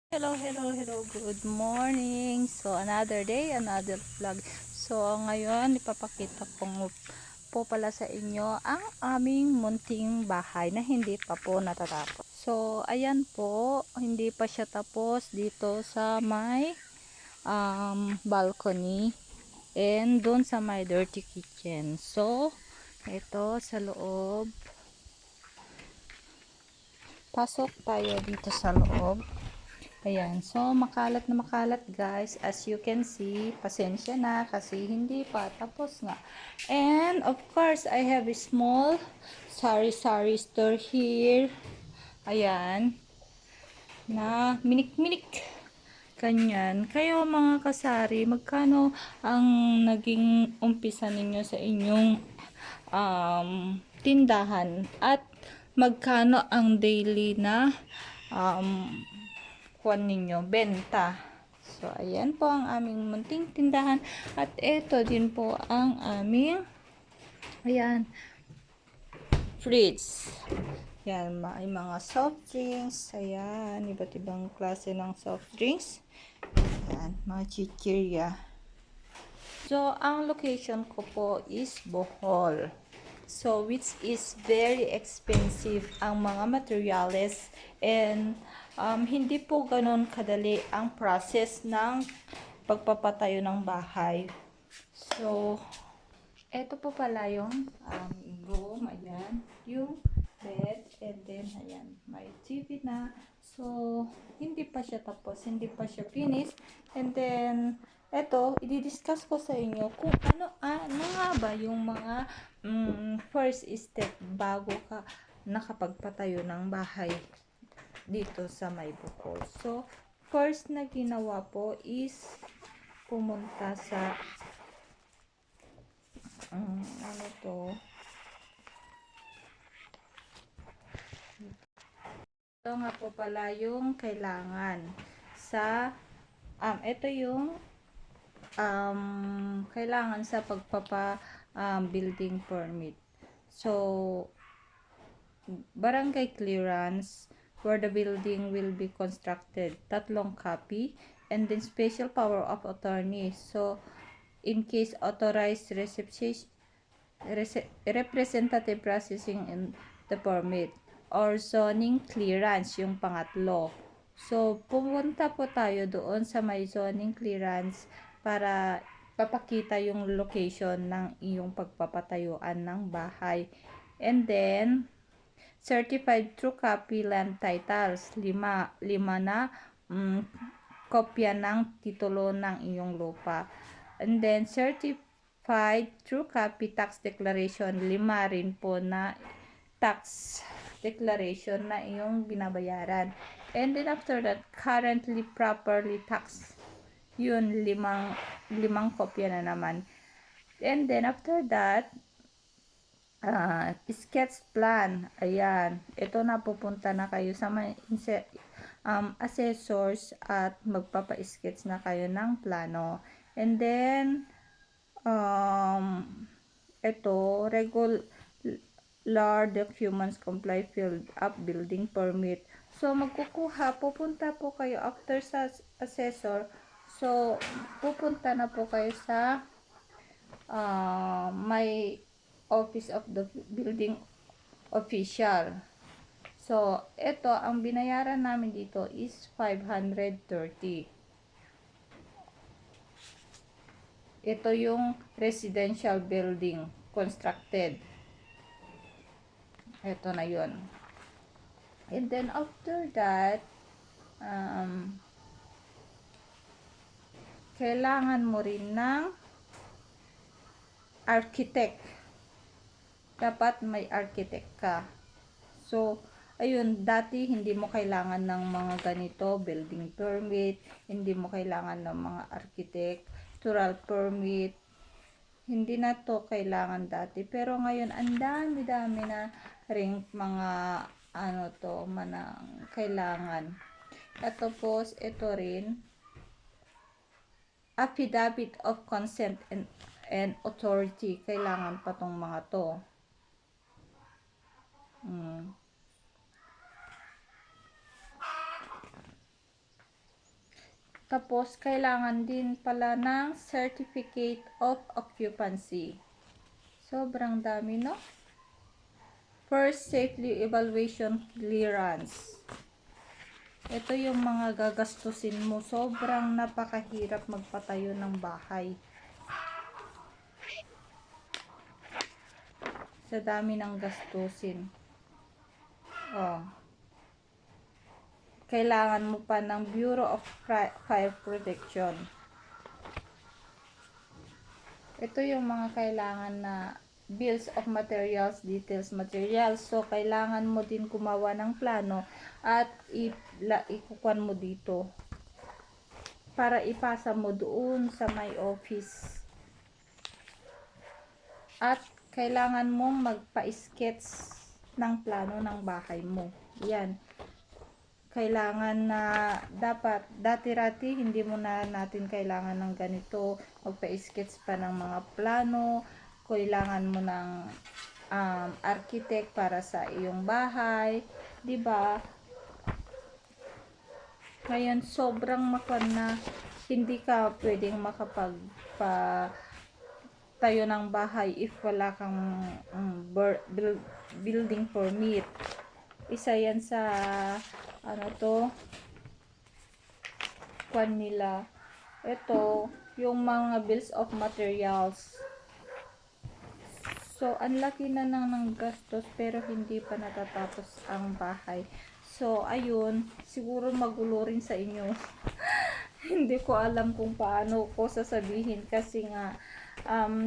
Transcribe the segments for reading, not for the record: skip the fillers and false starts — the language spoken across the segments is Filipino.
Hello, good morning. So, another day, another vlog. So, ngayon, ipapakita ko po pala sa inyo ang aming munting bahay na hindi pa po natatapos. So, ayan po, hindi pa siya tapos dito sa may balcony and doon sa may dirty kitchen. So, ito sa loob. Pasok tayo dito sa loob. Ayan, so makalat na makalat guys, as you can see, pasensya na kasi hindi pa tapos nga. And of course, I have a small sari-sari store here. Ayan, na minik-minik. Kanyan. Kayo mga kasari, magkano ang naging umpisa ninyo sa inyong tindahan? At magkano ang daily na kuwan ninyo, benta. So, ayan po ang aming munting tindahan. At ito din po ang aming, ayan, fridge. Yan, may mga soft drinks. Ayan, iba't ibang klase ng soft drinks. Ayan, mga chichirya. So, ang location ko po is Bohol. So, which is very expensive ang mga materials and hindi po ganon kadali ang process ng pagpapatayo ng bahay. So, eto po pala yung room, ayan, yung bed, and then, ayan, may TV na. So, hindi pa siya tapos, hindi pa siya finished. And then, eto, i-discuss ko sa inyo kung ano nga ba yung mga first step bago ka nakapagpatayo ng bahay dito sa may bukol. So, first na ginawa po is pumunta sa ano to, ito nga po pala yung kailangan sa ito yung kailangan sa building permit. So, barangay clearance where the building will be constructed, tatlong copy, and then special power of attorney. So, in case authorized representative processing in the permit, or zoning clearance yung pangatlo. So, pumunta po tayo doon sa may zoning clearance para papakita yung location ng iyong pagpapatayuan ng bahay. And then, certified true copy land titles, lima na kopya ng titulo ng iyong lupa. And then, certified true copy tax declaration, 5 rin po na tax declaration na iyong binabayaran. And then after that, currently properly taxed. Yun, limang kopya na naman. And then after that, sketch plan. Ayan, ito na, pupunta na kayo sa mga assessors at magpapa-sketch na kayo ng plano. And then, ito, regular documents comply filled up building permit. So, pupunta po kayo after sa assessor. So, pupunta na po kayo sa may office of the building official. So, ito, ang binayaran namin dito is 530. Ito yung residential building constructed. Ito na yun. And then after that, kailangan mo rin ng architect. Dapat may architect ka. So, ayun, dati hindi mo kailangan ng mga ganito, building permit, hindi mo kailangan ng mga architectural permit, hindi na to kailangan dati. Pero ngayon, ang dami-dami na ring mga manang kailangan. At tapos, ito rin, affidavit of consent and authority. Kailangan pa tong mga to. Tapos, kailangan din pala ng Certificate of Occupancy. Sobrang dami, no? First, Safety Evaluation Clearance. Ito yung mga gagastusin mo. Sobrang napakahirap magpatayo ng bahay. Sa dami ng gastusin. Oh. Kailangan mo pa ng Bureau of Fire Protection. Ito yung mga kailangan na bills of materials, details materials. So, kailangan mo din gumawa ng plano at ikukuan mo dito para ipasa mo doon sa my office. At kailangan mong magpa-sketch ng plano ng bahay mo. Yan. Kailangan na dapat dati-rati hindi mo na natin kailangan ng ganito, magpa-sketch pa ng mga plano, kailangan mo ng architect para sa iyong bahay, 'di ba? Ngayon sobrang makwan na hindi ka pwedeng tayo ng bahay if wala kang building permit. Isa yan sa kwan nila. Ito yung mga bills of materials. So ang laki na ng gastos pero hindi pa natatapos ang bahay. So ayun, siguro magulo rin sa inyo. Hindi ko alam kung paano ko sasabihin kasi nga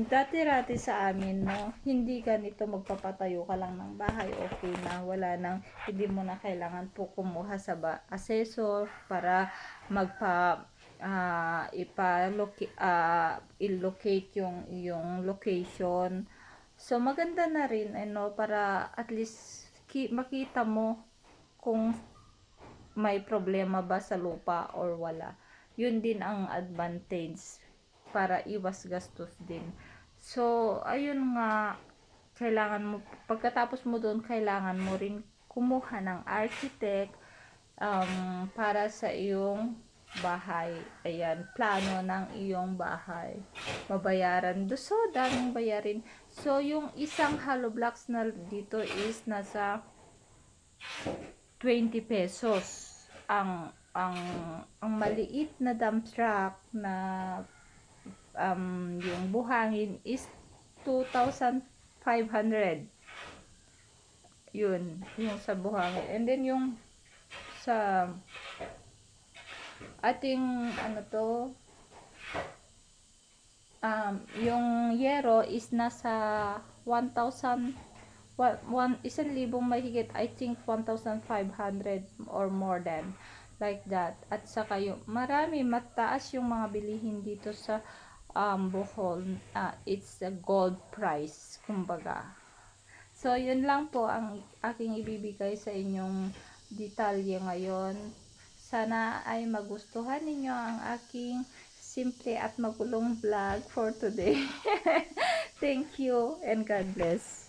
dati-rati sa amin, no, hindi ganito magpapatayo ka lang ng bahay, okay na, wala nang, hindi mo na kailangan po kumuha sa assessor para i-locate yung location. So maganda na rin ano, para at least makita mo kung may problema ba sa lupa or wala. Yun din ang advantage para iwas gastos din. So, ayun nga, kailangan mo, pagkatapos mo doon, kailangan mo rin kumuha ng architect para sa iyong bahay. Ayan, plano ng iyong bahay. Mabayaran. So, daming bayarin. So, yung isang hollow blocks na dito is nasa 20 pesos. Ang maliit na dump truck na yung buhangin is 2,500. Yun, yung sa buhangin. And then yung sa ating yung yero is nasa 1,000, 1,000 mahigit, I think 1,500 or more than like that. At saka yung marami, mataas yung mga bilihin dito sa Bohol. It's a gold price, kumbaga. So yun lang po ang aking ibibigay sa inyong detalye ngayon. Sana ay magustuhan ninyo ang aking simple at magulong vlog for today. Thank you and God bless.